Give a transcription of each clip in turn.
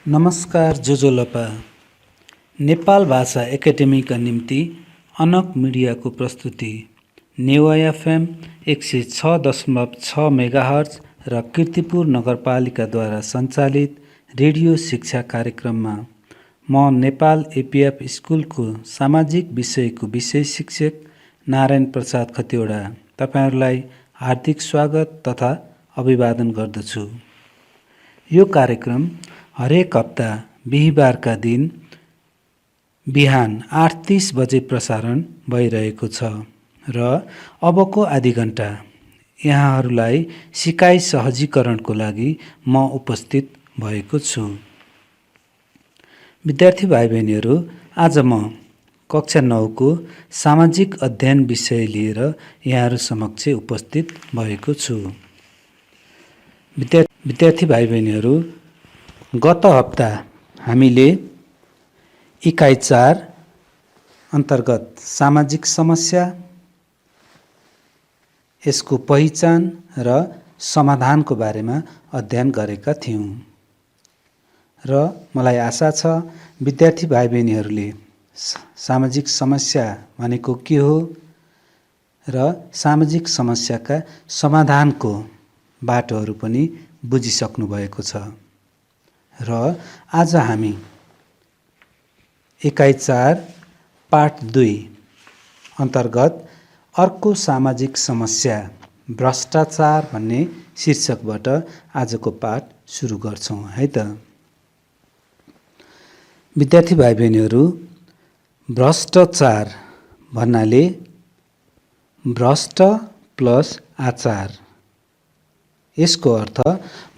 नमस्कार जोजोलपा नेपाल भाषा एकाडेमीका निम्ति अनक मिडियाको प्रस्तुति नेवा एफएम 106.6 मेगाहर्ज र कीर्तिपुर नगरपालिकाद्वारा सञ्चालित रेडियो शिक्षा कार्यक्रममा म नेपाल एपीएफ स्कुलको सामाजिक विषयको विषय शिक्षक नारायण प्रसाद खतिवडा तपाईहरुलाई हार्दिक स्वागत तथा अभिवादन गर्दछु। यो कार्यक्रम हरेक हप्ता बिहीबारका दिन बिहान 8:30 बजे प्रसारण भइरहेको छ र अबको आधी घण्टा यहाँहरूलाई सिकाइ सहजीकरणको लागि म उपस्थित भएको छु। विद्यार्थी भाइ बहिनीहरू, आज म कक्षा 9 को सामाजिक अध्ययन विषय लिएर यहाँहरू समक्ष उपस्थित भएको छु। विद्यार्थी भाइ बहिनीहरू, गत हप्ता हामीले इकाइ 4 अन्तर्गत सामाजिक समस्या, यसको पहिचान र समाधानको बारेमा अध्ययन गरेका थियौं र मलाई आशा छ विद्यार्थी भाइ बहिनीहरूले सामाजिक समस्या भनेको के हो र सामाजिक समस्याका समाधानको बाटोहरू पनि बुझिसक्नु भएको छ र आज हामी इकाइ 4 पाठ 2 अन्तर्गत अर्को सामाजिक समस्या भ्रष्टाचार भन्ने शीर्षकबाट आजको पाठ सुरु गर्छौं है त। विद्यार्थी भाइ बहिनीहरू, भ्रष्टाचार भन्नाले भ्रष्ट प्लस आचार, यसको अर्थ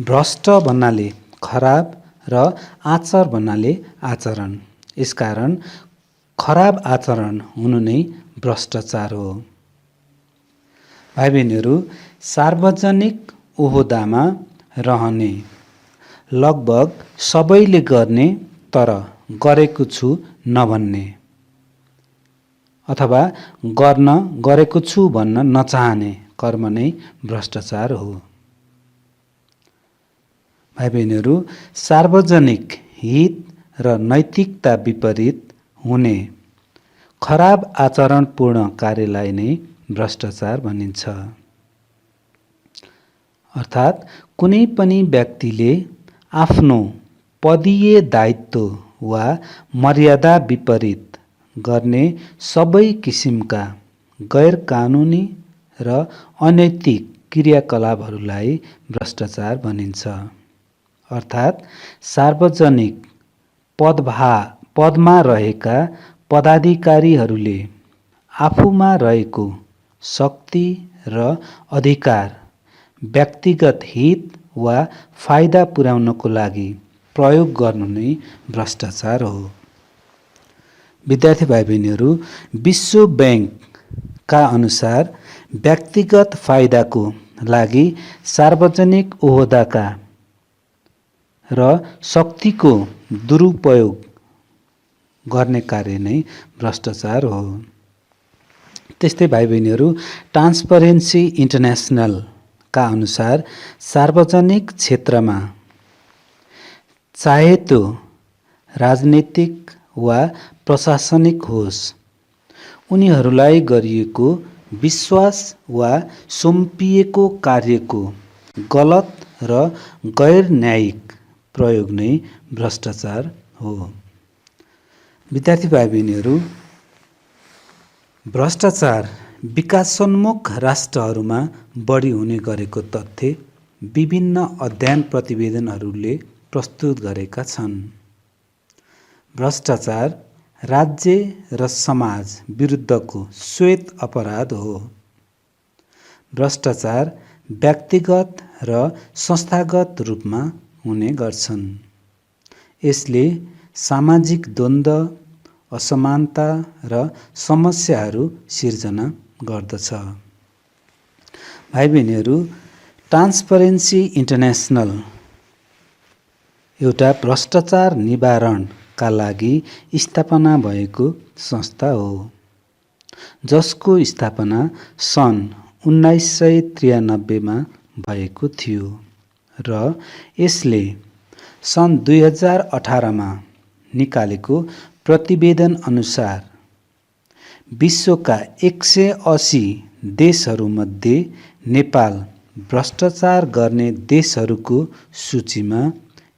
भ्रष्ट भन्नाले खराब र आचार भन्नाले आचरण, यसकारण खराब आचरण हुनु नै भ्रष्टाचार हो। भाइ बहिनीहरू, सार्वजनिक ओहदामा रहने लगभग सबैले गर्ने तर गरेको छु नभन्ने अथवा गरेको छु भन्न नचाहने कर्म नै भ्रष्टाचार हो। भाइ बहिनीहरू, सार्वजनिक हित र नैतिकता विपरीत हुने खराब आचरणपूर्ण कार्यलाई नै भ्रष्टाचार भनिन्छ। अर्थात् कुनै पनि व्यक्तिले आफ्नो पदीय दायित्व वा मर्यादा विपरीत गर्ने सबै किसिमका गैर कानुनी र अनैतिक क्रियाकलापहरूलाई भ्रष्टाचार भनिन्छ। अर्थात् सार्वजनिक पदमा रहेका पदाधिकारीहरूले आफूमा रहेको शक्ति र अधिकार व्यक्तिगत हित वा फाइदा पुर्याउनको लागि प्रयोग गर्नु नै भ्रष्टाचार हो। विद्यार्थी भाइ बहिनीहरू, विश्व बैंकका अनुसार व्यक्तिगत फाइदाको लागि सार्वजनिक ओहदाका र शक्तिको दुरुपयोग गर्ने कार्य नै भ्रष्टाचार हो। त्यस्तै भाइ बहिनीहरू, ट्रान्सपरेन्सी इन्टरनेसनलका अनुसार सार्वजनिक क्षेत्रमा चाहे त्यो राजनीतिक वा प्रशासनिक होस्, उनीहरूलाई गरिएको विश्वास वा सुम्पिएको कार्यको गलत र गैर न्यायिक प्रयोग नै भ्रष्टाचार हो। विद्यार्थी भाइ बहिनीहरू, भ्रष्टाचार विकासोन्मुख राष्ट्रहरूमा बढी हुने गरेको तथ्य विभिन्न अध्ययन प्रतिवेदनहरूले प्रस्तुत गरेका छन्। भ्रष्टाचार राज्य र समाज विरुद्धको श्वेत अपराध हो। भ्रष्टाचार व्यक्तिगत र संस्थागत रूपमा हुने गर्छन्। यसले सामाजिक द्वन्द्व, असमानता र समस्याहरू सिर्जना गर्दछ। भाइ बहिनीहरू, ट्रान्सपरेन्सी इन्टरनेसनल एउटा भ्रष्टाचार निवारणका लागि स्थापना भएको संस्था हो, जसको स्थापना सन् 1993 मा भएको थियो र यसले सन् 2018 मा निकालेको प्रतिवेदन अनुसार विश्वका 180 देशहरूमध्ये नेपाल भ्रष्टाचार गर्ने देशहरूको सूचीमा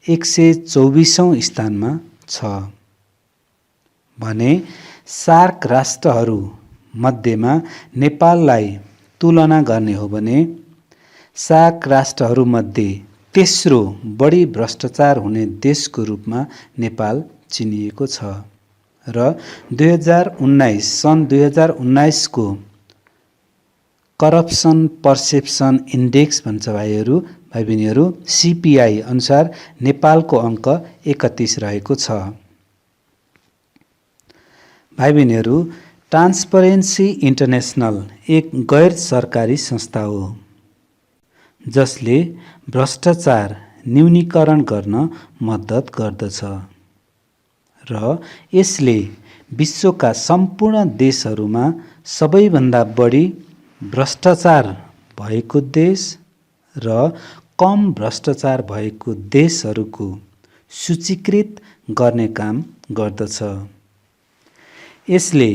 124औं स्थानमा छ भने सार्क राष्ट्रहरू मध्येमा नेपाललाई तुलना गर्ने हो भने सार्क राष्ट्रहरूमध्ये तेस्रो बढी भ्रष्टाचार हुने देशको रूपमा नेपाल चिनिएको छ र 2019 सन् 2019 को करप्सन पर्सेप्सन इन्डेक्स भन्छ भाइ बहिनीहरू CPI अनुसार नेपालको अङ्क 31 रहेको छ। भाइ बहिनीहरू ट्रान्सपरेन्सी इन्टरनेसनल एक गैर सरकारी संस्था हो जसले भ्रष्टाचार न्यूनीकरण गर्न मद्दत गर्दछ र यसले विश्वका सम्पूर्ण देशहरूमा सबैभन्दा बढी भ्रष्टाचार भएको देश र कम भ्रष्टाचार भएको देशहरूको सूचीकृत गर्ने काम गर्दछ। यसले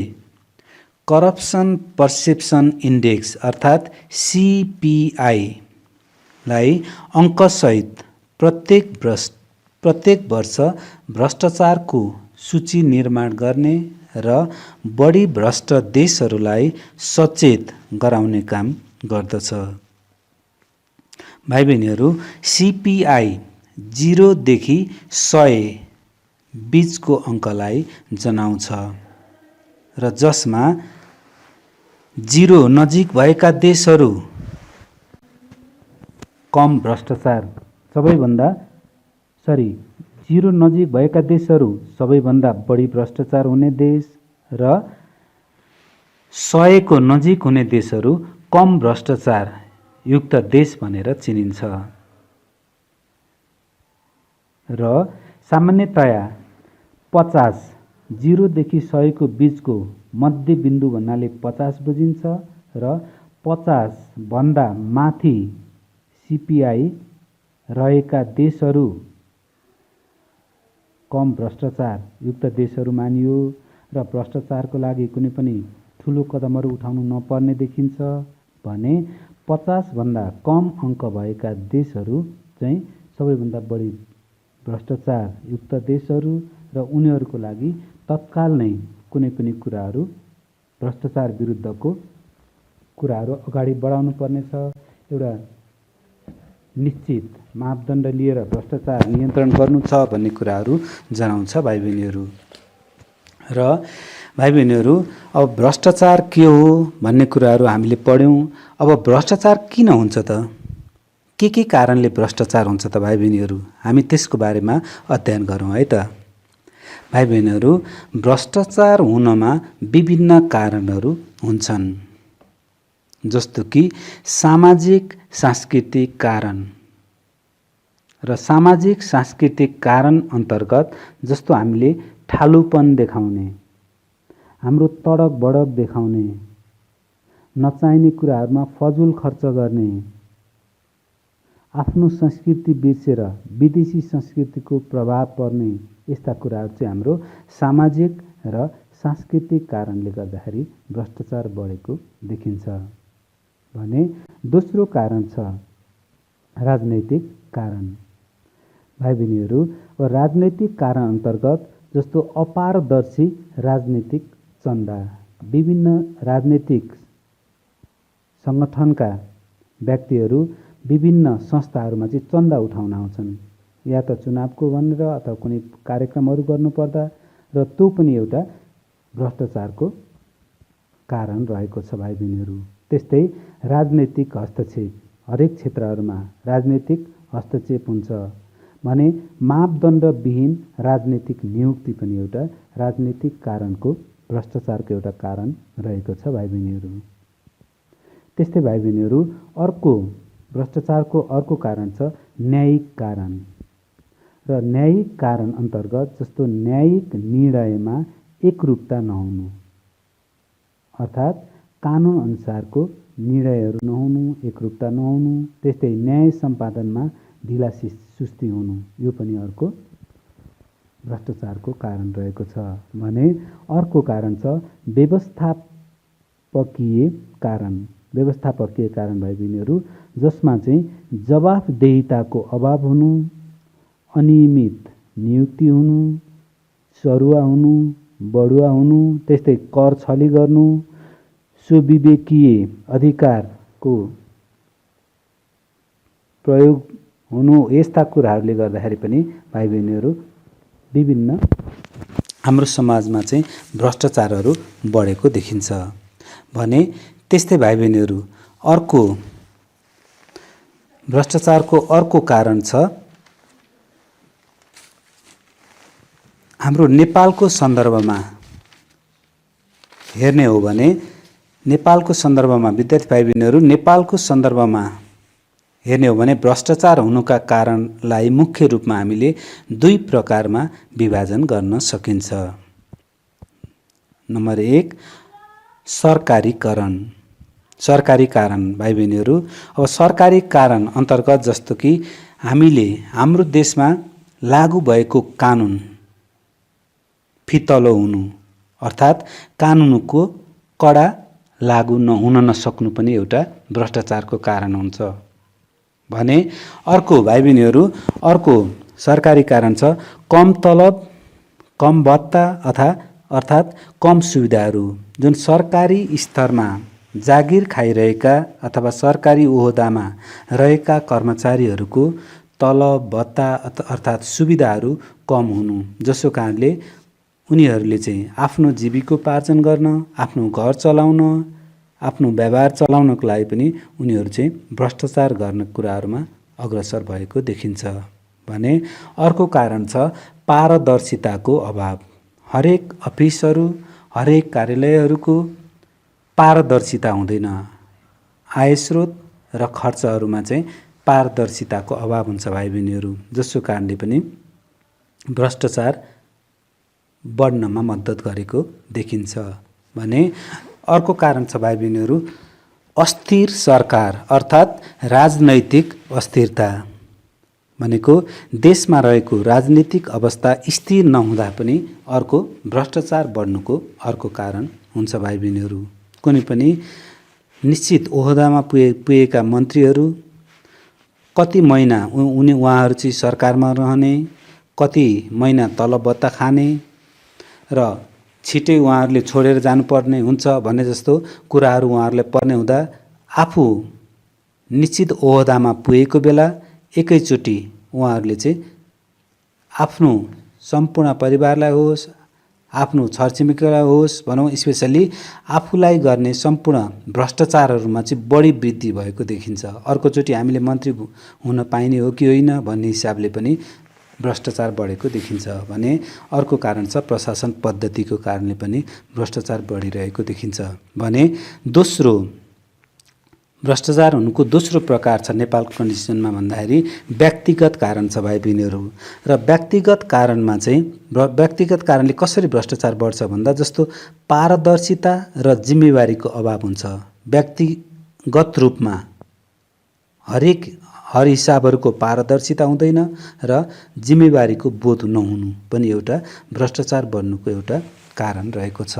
करप्सन पर्सेप्सन इन्डेक्स अर्थात् CPI लाई अङ्कसहित प्रत्येक वर्ष भ्रष्टाचारको सूची निर्माण गर्ने र बढी भ्रष्ट देशहरूलाई सचेत गराउने काम गर्दछ। भाइ बहिनीहरू CPI 0 देखि 100 बीचको अङ्कलाई जनाउँछ र जसमा 0 नजिक भएका देशहरू कम भ्रष्टाचार जीरो नजिक भएका देशहरू सबैभन्दा बढी भ्रष्टाचार हुने देश र 100 को नजिक हुने देशहरू कम भ्रष्टाचार युक्त देश भनेर चिनिन्छ र सामान्यतया 50 0 देखि 100 को बीचको मध्यबिन्दु भन्नाले 50 बुझिन्छ र 50 भन्दा माथि CPI रहेका देशहरू कम भ्रष्टाचार युक्त देशहरू मानियो र भ्रष्टाचारको लागि कुनै पनि ठूलो कदमहरू उठाउनु नपर्ने देखिन्छ भने 50 भन्दा कम अङ्क भएका देशहरू चाहिँ सबैभन्दा बढी भ्रष्टाचार युक्त देशहरू र उनीहरूको लागि तत्काल नै कुनै पनि कुराहरू भ्रष्टाचार विरुद्धको कुराहरू अगाडि बढाउनु पर्नेछ। एउटा निश्चित मापदण्ड लिएर भ्रष्टाचार नियन्त्रण गर्नु छ भन्ने कुराहरू जनाउँछ भाइ बहिनीहरू। र भाइ बहिनीहरू अब भ्रष्टाचार के हो भन्ने कुराहरू हामीले पढ्यौँ। अब भ्रष्टाचार किन हुन्छ त? के कारणले भ्रष्टाचार हुन्छ त भाइ बहिनीहरू? हामी त्यसको बारेमा अध्ययन गरौँ है त। भाइ बहिनीहरू भ्रष्टाचार हुनमा विभिन्न कारणहरू हुन्छन् जस्तो कि सामाजिक सांस्कृतिक कारण र सामाजिक सांस्कृतिक कारण अन्तर्गत जस्तो हामीले ठालुपन देखाउने, हाम्रो तडक बडक देखाउने, नचाहिने कुराहरूमा फजुल खर्च गर्ने, आफ्नो संस्कृति बिर्सेर विदेशी संस्कृतिको प्रभाव पर्ने, यस्ता कुराहरू चाहिँ हाम्रो सामाजिक र सांस्कृतिक कारणले गर्दाखेरि भ्रष्टाचार बढेको देखिन्छ भने दोस्रो कारण छ राजनैतिक कारण। भाइ बहिनीहरू राजनैतिक कारण अन्तर्गत जस्तो अपारदर्शी राजनीतिक चन्दा, विभिन्न राजनीतिक सङ्गठनका व्यक्तिहरू विभिन्न संस्थाहरूमा चाहिँ चन्दा उठाउन आउँछन्, या त चुनावको भनेर अथवा कुनै कार्यक्रमहरू गर्नुपर्दा, र त्यो पनि एउटा भ्रष्टाचारको कारण रहेको छ भाइ बहिनीहरू। त्यस्तै राजनैतिक हस्तक्षेप, हरेक क्षेत्रहरूमा राजनैतिक हस्तक्षेप हुन्छ भने मापदण्डविहीन राजनीतिक नियुक्ति पनि एउटा राजनीतिक कारणको भ्रष्टाचारको एउटा कारण रहेको छ भाइ बहिनीहरू। त्यस्तै भाइ बहिनीहरू अर्को भ्रष्टाचारको अर्को कारण छ न्यायिक कारण। र न्यायिक कारण अन्तर्गत जस्तो न्यायिक निर्णयमा एकरूपता नहुनु, अर्थात् कानुन अनुसारको निर्णयहरू नहुनु, एकरूपता नहुनु। त्यस्तै न्याय सम्पादनमा ढिलासी सुस्ती हुनु यो पनि अर्को भ्रष्टाचारको कारण रहेको छ भने अर्को कारण छ व्यवस्थापकीय कारण भाइ बहिनीहरू, जसमा चाहिँ जवाफदेहिताको अभाव हुनु, अनियमित नियुक्ति हुनु, सरुवा हुनु, बढुवा हुनु, त्यस्तै कर छली गर्नु, सुविवेकीय अधिकारको प्रयोग हुनु, यस्ता कुराहरूले गर्दाखेरि पनि भाइ बहिनीहरू विभिन्न हाम्रो समाजमा चाहिँ भ्रष्टाचारहरू बढेको देखिन्छ भने त्यस्तै भाइ बहिनीहरू अर्को भ्रष्टाचारको अर्को कारण छ हाम्रो नेपालको सन्दर्भमा हेर्ने हो भने नेपालको सन्दर्भमा विद्यार्थी भाइ बहिनीहरू नेपालको सन्दर्भमा हेर्ने हो भने भ्रष्टाचार हुनुका कारणलाई मुख्य रूपमा हामीले दुई प्रकारमा विभाजन गर्न सकिन्छ। नम्बर 1 सरकारी कारण भाइ बहिनीहरू। अब सरकारी कारण अन्तर्गत जस्तो कि हामीले हाम्रो देशमा लागू भएको कानुन फितलो हुनु अर्थात् कानुनको कडा लागू हुन नसक्नु पनि एउटा भ्रष्टाचारको कारण हुन्छ भने अर्को भाइ बहिनीहरू अर्को सरकारी कारण छ कम तलब, कम भत्ता अर्थात् कम सुविधाहरू। जुन सरकारी स्तरमा जागिर खाइरहेका अथवा सरकारी ओहदामा रहेका कर्मचारीहरूको तलब भत्ता अर्थात् सुविधाहरू कम हुनु, जसो कारणले उनीहरूले चाहिँ आफ्नो जीविकोपार्जन गर्न, आफ्नो घर चलाउन, आफ्नो व्यवहार चलाउनको लागि पनि उनीहरू चाहिँ भ्रष्टाचार गर्ने कुराहरूमा अग्रसर भएको देखिन्छ भने अर्को कारण छ पारदर्शिताको अभाव। हरेक अफिसहरू, हरेक कार्यालयहरूको पारदर्शिता हुँदैन। आय स्रोत र खर्चहरूमा चाहिँ पारदर्शिताको अभाव हुन्छ भाइ बहिनीहरू, जसो कारणले पनि भ्रष्टाचार बढ्नमा मद्दत गरेको देखिन्छ भने अर्को कारण छ भाइ बहिनीहरू अस्थिर सरकार अर्थात् राजनैतिक अस्थिरता। भनेको देशमा रहेको राजनीतिक अवस्था स्थिर नहुँदा पनि अर्को भ्रष्टाचार बढ्नुको अर्को कारण हुन्छ भाइ बहिनीहरू। कुनै पनि निश्चित ओहदामा पुगेका मन्त्रीहरू कति महिना उहाँहरू चाहिँ सरकारमा रहने, कति महिना तलब भत्ता खाने र छिटै उहाँहरूले छोडेर जानुपर्ने हुन्छ भन्ने जस्तो कुराहरू उहाँहरूले पर्ने हुँदा आफू निश्चित ओहदामा पुगेको बेला एकैचोटि उहाँहरूले चाहिँ आफ्नो सम्पूर्ण परिवारलाई होस्, आफ्नो छरछिमेकीलाई होस् भनौँ, स्पेसल्ली आफूलाई गर्ने सम्पूर्ण भ्रष्टाचारहरूमा चाहिँ बढी वृद्धि भएको देखिन्छ। अर्कोचोटि हामीले मन्त्री हुन पाइने हो कि होइन भन्ने हिसाबले पनि भ्रष्टाचार बढेको देखिन्छ भने अर्को कारण छ प्रशासन पद्धतिको कारणले पनि भ्रष्टाचार बढिरहेको देखिन्छ भने दोस्रो भ्रष्टाचार हुनुको दोस्रो प्रकार छ नेपालको कन्डिसनमा भन्दाखेरि व्यक्तिगत कारण छ भाइ बहिनीहरू। र व्यक्तिगत कारणले कसरी भ्रष्टाचार बढ्छ भन्दा जस्तो पारदर्शिता र जिम्मेवारीको अभाव हुन्छ। व्यक्तिगत रूपमा हर हिसाबहरूको पारदर्शिता हुँदैन र जिम्मेवारीको बोध नहुनु पनि एउटा भ्रष्टाचार बढ्नुको एउटा कारण रहेको छ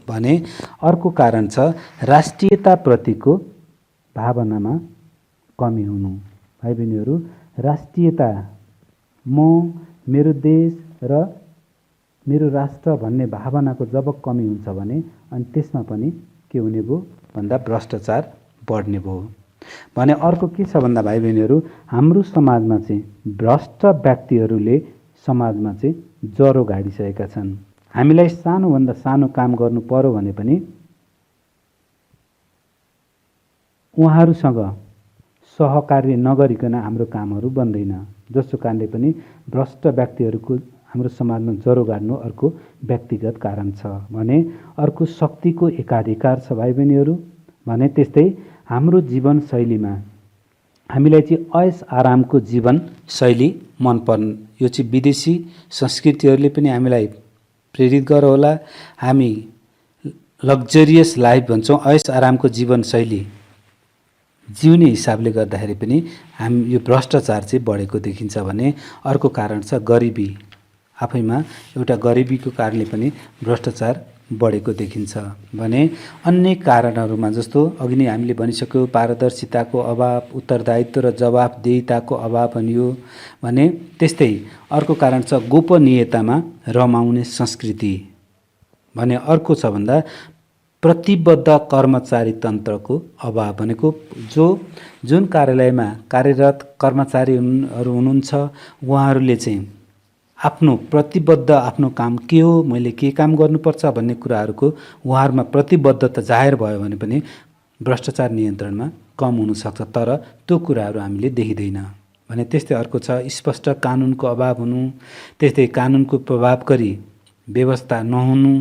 भने अर्को कारण छ राष्ट्रियताप्रतिको भावनामा कमी हुनु। भाइ बहिनीहरू राष्ट्रियता, म, मेरो देश र मेरो राष्ट्र भन्ने भावनाको जब कमी हुन्छ भने अनि त्यसमा पनि के हुने भयो भन्दा भ्रष्टाचार बढ्ने भयो भने अर्को के छ भन्दा भाइ बहिनीहरू हाम्रो समाजमा चाहिँ भ्रष्ट व्यक्तिहरूले समाजमा चाहिँ ज्वरो गाडिसकेका छन्। हामीलाई सानोभन्दा सानो काम गर्नु पर्यो भने पनि उहाँहरूसँग सहकार्य नगरिकन हाम्रो कामहरू बन्दैन, जसो कारणले पनि भ्रष्ट व्यक्तिहरूको हाम्रो समाजमा ज्वरो गाड्नु अर्को व्यक्तिगत कारण छ भने अर्को शक्तिको एकाधिकार छ भाइ बहिनीहरू भने त्यस्तै हाम्रो जीवनशैलीमा हामीलाई चाहिँ ऐस आरामको जीवनशैली मनपर्ने, यो चाहिँ विदेशी संस्कृतिहरूले पनि हामीलाई प्रेरित गर होला। हामी लग्जरियस लाइफ भन्छौँ, ऐस आरामको जीवनशैली जिउने हिसाबले गर्दाखेरि पनि यो भ्रष्टाचार चाहिँ बढेको देखिन्छ भने अर्को कारण छ गरिबी। आफैमा एउटा गरिबीको कारणले पनि भ्रष्टाचार बढेको देखिन्छ भने अन्य कारणहरूमा जस्तो अघि नै हामीले भनिसक्यो पारदर्शिताको अभाव, उत्तरदायित्व र जवाफदेहिताको अभाव भनियो भने त्यस्तै अर्को कारण छ गोपनीयतामा रमाउने संस्कृति भने अर्को छ भन्दा प्रतिबद्ध कर्मचारी तन्त्रको अभाव भनेको जुन कार्यालयमा कार्यरत कर्मचारीहरू हुनुहुन्छ उहाँहरूले चाहिँ आफ्नो प्रतिबद्ध आफ्नो काम के हो, मैले के काम गर्नुपर्छ भन्ने कुराहरूको उहाँहरूमा प्रतिबद्धता जाहेर भयो भने पनि भ्रष्टाचार नियन्त्रणमा कम हुनसक्छ। तर त्यो कुराहरू हामीले देखिँदैन भने त्यस्तै अर्को छ स्पष्ट कानुनको अभाव हुनु, त्यस्तै कानुनको प्रभावकारी व्यवस्था नहुनु,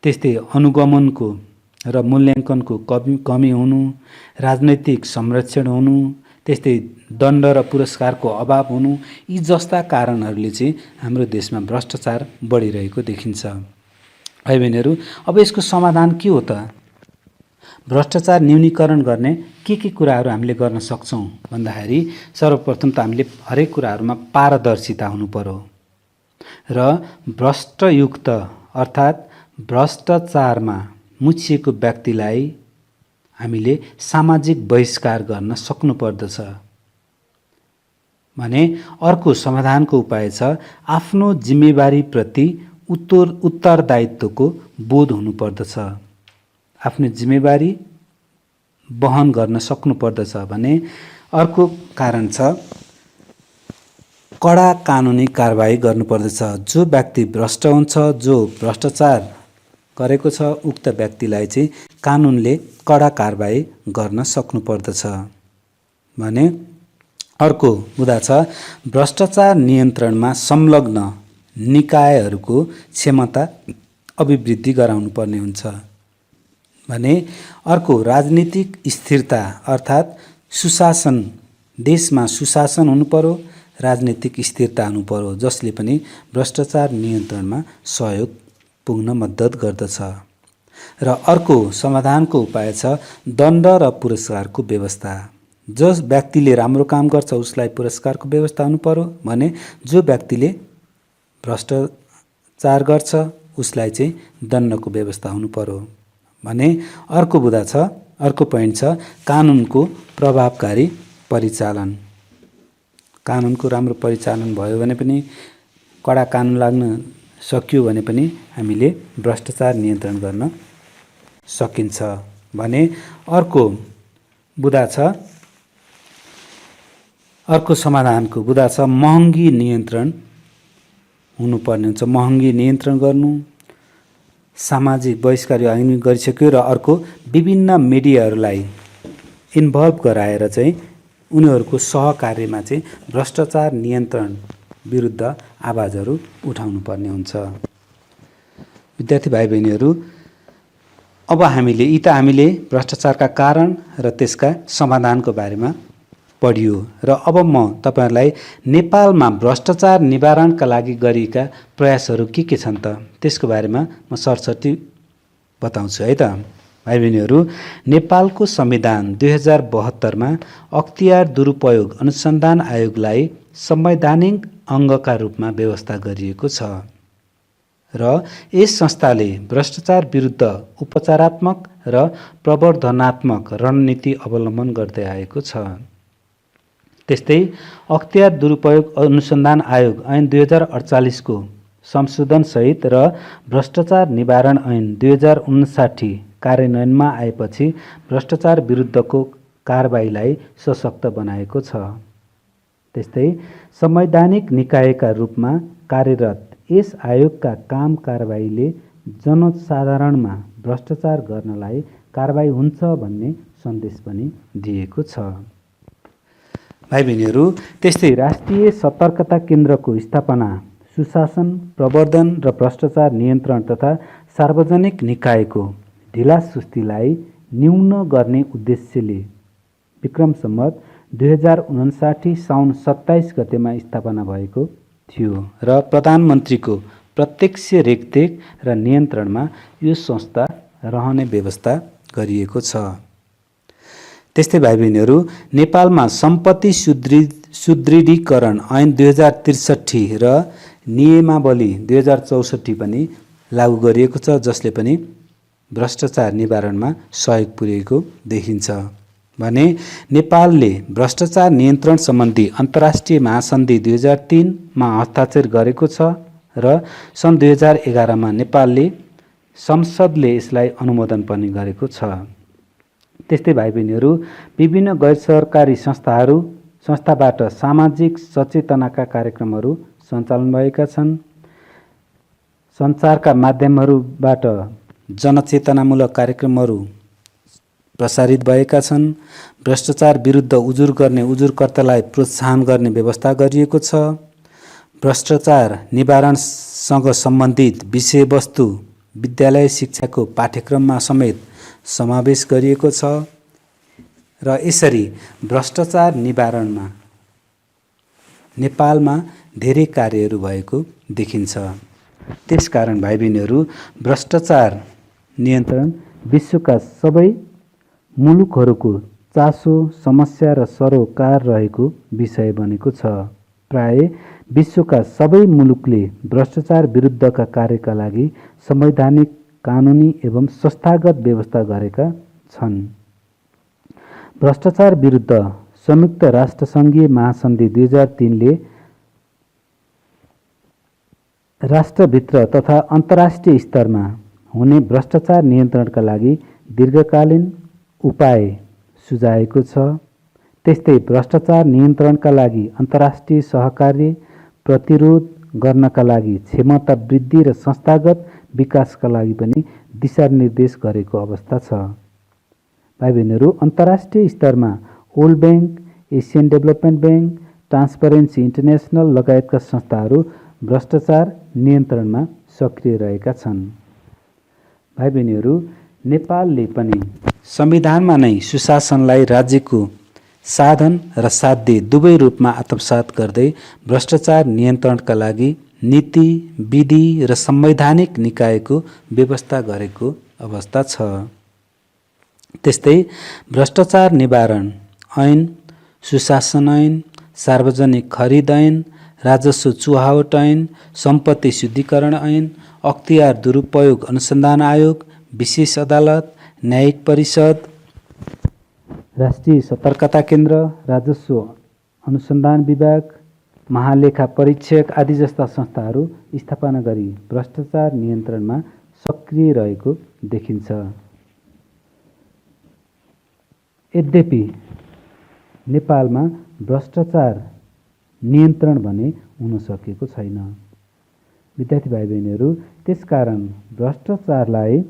त्यस्तै अनुगमनको र मूल्याङ्कनको कमी हुनु, राजनैतिक संरक्षण हुनु, त्यस्तै दण्ड र पुरस्कारको अभाव हुनु, यी जस्ता कारणहरूले चाहिँ हाम्रो देशमा भ्रष्टाचार बढिरहेको देखिन्छ। भाइ बहिनीहरू, अब यसको समाधान के हो त? भ्रष्टाचार न्यूनीकरण गर्ने के कुराहरू हामीले गर्न सक्छौँ भन्दाखेरि सर्वप्रथम त हामीले हरेक कुराहरूमा पारदर्शिता हुनु पर्यो र भ्रष्टयुक्त अर्थात् भ्रष्टाचारमा मुछिएको व्यक्तिलाई हामीले सामाजिक बहिष्कार गर्न सक्नुपर्दछ। भने अर्को समाधानको उपाय छ आफ्नो जिम्मेवारीप्रति उत्तरदायित्वको बोध हुनुपर्दछ। आफ्नो जिम्मेवारी वहन गर्न सक्नुपर्दछ भने अर्को कारण छ कडा कानुनी कारबाही गर्नुपर्दछ। जो व्यक्ति भ्रष्ट हुन्छ, जो भ्रष्टाचार गरेको छ, उक्त व्यक्तिलाई चाहिँ कानुनले कडा कारबाही गर्न सक्नुपर्दछ। भने अर्को मुद्दा छ भ्रष्टाचार नियन्त्रणमा संलग्न निकायहरूको क्षमता अभिवृद्धि गराउनुपर्ने हुन्छ। भने अर्को राजनीतिक स्थिरता अर्थात् सुशासन, देशमा सुशासन हुनु पर्यो, राजनीतिक स्थिरता हुनु पर्यो जसले पनि भ्रष्टाचार नियन्त्रणमा सहयोग पुग्न मद्दत गर्दछ। र अर्को समाधानको उपाय छ दण्ड र पुरस्कारको व्यवस्था। जस व्यक्तिले राम्रो काम गर्छ उसलाई पुरस्कारको व्यवस्था हुनु पर्यो भने जो व्यक्तिले भ्रष्टाचार गर्छ उसलाई चाहिँ दण्डको व्यवस्था हुनु पर्यो। भने अर्को बुदा छ, अर्को पोइन्ट छ कानुनको प्रभावकारी परिचालन। कानुनको राम्रो परिचालन भयो भने पनि कडा कानुन लाग्न सकियो भने पनि हामीले भ्रष्टाचार नियन्त्रण गर्न सकिन्छ। भने अर्को बुदा छ, अर्को समाधानको बुदा छ महँगी नियन्त्रण हुनुपर्ने हुन्छ। महँगी नियन्त्रण गर्नु, सामाजिक बहिष्कार हामी गरिसक्यो र अर्को विभिन्न मिडियाहरूलाई इन्भल्भ गराएर चाहिँ उनीहरूको सहकार्यमा चाहिँ भ्रष्टाचार नियन्त्रण विरुद्ध आवाजहरू उठाउनु पर्ने हुन्छ। विद्यार्थी भाइ बहिनीहरू, अब हामीले भ्रष्टाचारका कारण र त्यसका समाधानको बारेमा पढियो र अब म तपाईहरुलाई नेपालमा भ्रष्टाचार निवारणका लागि गरिएका प्रयासहरू के छन् त त्यसको बारेमा म सरसर्ती बताउँछु है त। भाइ बहिनीहरू, नेपालको संविधान 2072 मा अख्तियार दुरुपयोग अनुसन्धान आयोगलाई संवैधानिक अङ्गका रूपमा व्यवस्था गरिएको छ र यस संस्थाले भ्रष्टाचार विरुद्ध उपचारात्मक र प्रवर्धनात्मक रणनीति अवलम्बन गर्दै आएको छ। त्यस्तै अख्तियार दुरुपयोग अनुसन्धान आयोग ऐन 2048 को संशोधन सहित र भ्रष्टाचार निवारण ऐन 2059 कार्यान्वयनमा आएपछि भ्रष्टाचार विरुद्धको कारबाहीलाई सशक्त बनाएको छ। त्यस्तै संवैधानिक निकायका रूपमा कार्यरत यस आयोगका काम कारबाहीले जनसाधारणमा भ्रष्टाचार गर्नलाई कारबाही हुन्छ भन्ने सन्देश पनि दिएको छ। भाइ बहिनीहरू, त्यस्तै राष्ट्रिय सतर्कता केन्द्रको स्थापना सुशासन, प्रवर्धन र भ्रष्टाचार नियन्त्रण तथा सार्वजनिक निकायको ढिलासुस्तीलाई न्यून गर्ने उद्देश्यले विक्रम सम्वत 2059 साउन 27 गतेमा स्थापना भएको थियो र प्रधानमन्त्रीको प्रत्यक्ष रेखदेख र नियन्त्रणमा यो संस्था रहने व्यवस्था गरिएको छ। त्यस्तै भाइ बहिनीहरू, नेपालमा सम्पत्ति सुदृढीकरण ऐन 2063 र नियमावली 2064 पनि लागू गरिएको छ, जसले पनि भ्रष्टाचार निवारणमा सहयोग पुर्याएको देखिन्छ। भने नेपालले भ्रष्टाचार नियन्त्रण सम्बन्धी अन्तर्राष्ट्रिय महासन्धि 2003 मा हस्ताक्षर गरेको छ र सन् 2011 मा नेपालले संसदले यसलाई अनुमोदन पनि गरेको छ। त्यस्तै भाइ बहिनीहरू, विभिन्न गैर सरकारी संस्थाबाट सामाजिक सचेतनाका कार्यक्रमहरू सञ्चालन भएका छन्। सञ्चारका माध्यमहरूबाट जनचेतनामूलक कार्यक्रमहरू प्रसारित भएका छन्। भ्रष्टाचार विरुद्ध उजुर गर्ने उजुरकर्तालाई प्रोत्साहन गर्ने व्यवस्था गरिएको छ। भ्रष्टाचार निवारणसँग सम्बन्धित विषयवस्तु विद्यालय शिक्षाको पाठ्यक्रममा समेत समावेश गरिएको छ र यसरी भ्रष्टाचार निवारणमा नेपालमा धेरै कार्यहरू भएको देखिन्छ। त्यसकारण भाइ बहिनीहरू, भ्रष्टाचार नियन्त्रण विश्वका सबै मुलुकहरूको चासो, समस्या र सरोकार रहेको विषय बनेको छ। प्राय विश्वका सबै मुलुकले भ्रष्टाचार विरुद्धका कार्यका लागि संवैधानिक, कानुनी एवं संस्थागत व्यवस्था गरेका छन्। भ्रष्टाचार विरुद्ध संयुक्त राष्ट्रसङ्घीय महासन्धि 2003 ले राष्ट्रभित्र तथा अन्तर्राष्ट्रिय स्तरमा हुने भ्रष्टाचार नियन्त्रणका लागि दीर्घकालीन उपाय सुझाएको छ। त्यस्तै भ्रष्टाचार नियन्त्रणका लागि अन्तर्राष्ट्रिय सहकार्य प्रतिरोध गर्नका लागि क्षमता वृद्धि र संस्थागत विकासका लागि पनि दिशानिर्देश गरेको अवस्था छ। भाइ बहिनीहरू, अन्तर्राष्ट्रिय स्तरमा world bank, Asian development bank, transparency international लगायतका संस्थाहरू भ्रष्टाचार नियन्त्रणमा सक्रिय रहेका छन्। भाइ बहिनीहरू, नेपालले पनि संविधानमा नै सुशासनलाई राज्यको साधन र साध्य दुवै रूपमा आत्मसात गर्दै भ्रष्टाचार नियन्त्रणका लागि नीति, विधि र संवैधानिक निकायको व्यवस्था गरेको अवस्था छ। त्यस्तै भ्रष्टाचार निवारण ऐन, सुशासन ऐन, सार्वजनिक खरिद ऐन, राजस्व चुहावट ऐन, सम्पत्ति शुद्धिकरण ऐन, अख्तियार दुरुपयोग अनुसन्धान आयोग, विशेष अदालत, न्यायिक परिषद, राष्ट्रिय सतर्कता केन्द्र, राजस्व अनुसन्धान विभाग, महालेखा परीक्षक आदि जस्ता संस्थाहरू स्थापना गरी भ्रष्टाचार नियन्त्रणमा सक्रिय रहेको देखिन्छ। यद्यपि नेपालमा भ्रष्टाचार नियन्त्रण भने हुन सकेको छैन। विद्यार्थी भाइ बहिनीहरू, त्यसकारण भ्रष्टाचारलाई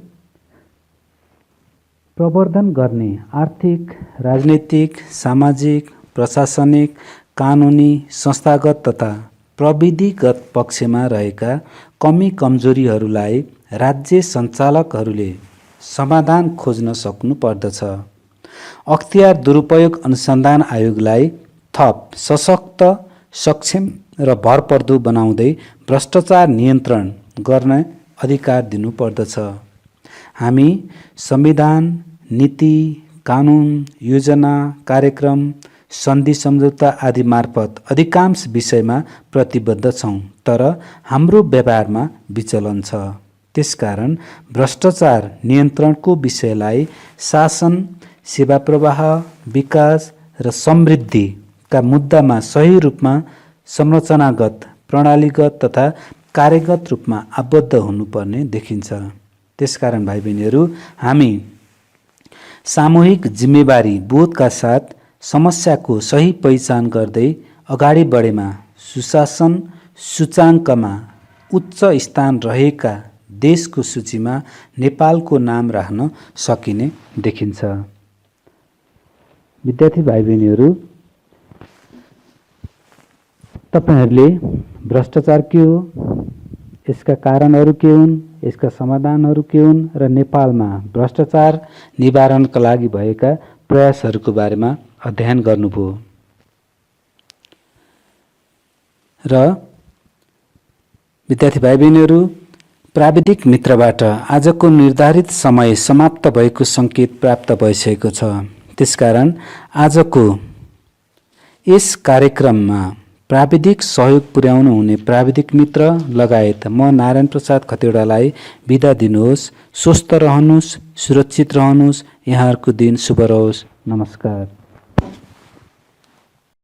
प्रवर्धन गर्ने आर्थिक, राजनीतिक, सामाजिक, प्रशासनिक, कानुनी, संस्थागत तथा प्रविधिगत पक्षमा रहेका कमी कमजोरीहरूलाई राज्य सञ्चालकहरूले समाधान खोज्न सक्नु पर्दछ। अख्तियार दुरुपयोग अनुसन्धान आयोगलाई थप सशक्त, सक्षम र भरपर्दो बनाउँदै भ्रष्टाचार नियन्त्रण गर्ने अधिकार दिनुपर्दछ। हामी संविधान, नीति, कानुन, योजना, कार्यक्रम, सन्धि सम्झौता आदि मार्फत अधिकांश विषयमा प्रतिबद्ध छौँ, तर हाम्रो व्यवहारमा विचलन छ। त्यसकारण भ्रष्टाचार नियन्त्रणको विषयलाई शासन, सेवा प्रवाह, विकास र समृद्धिका मुद्दामा सही रूपमा संरचनागत, प्रणालीगत तथा कार्यगत रूपमा आबद्ध हुनुपर्ने देखिन्छ। त्यसकारण भाइ बहिनीहरू, हामी सामूहिक जिम्मेवारी बोधका साथ समस्याको सही पहिचान गर्दै अगाडि बढेमा सुशासन सूचाङ्कमा उच्च स्थान रहेका देशको सूचीमा नेपालको नाम राख्न सकिने देखिन्छ। विद्यार्थी भाइ बहिनीहरू, तपाईहरूले भ्रष्टाचार के हो, यसका कारणहरू के हुन्, यसका समाधानहरू के हुन् र नेपालमा भ्रष्टाचार निवारणका लागि भएका प्रयासहरूको बारेमा अध्ययन गर्नुभयो र विद्यार्थी भाइ बहिनीहरू, प्राविधिक मित्रबाट आजको निर्धारित समय समाप्त भएको सङ्केत प्राप्त भइसकेको छ। त्यसकारण आजको यस कार्यक्रममा प्राविधिक सहयोग पुर्याउनु हुने प्राविधिक मित्र लगायत म नारायण प्रसाद खतिवडालाई बिदा दिनुहोस्। स्वस्थ रहनुहोस्, सुरक्षित रहनुहोस्। यहाँहरूको दिन शुभ रहोस्। नमस्कार।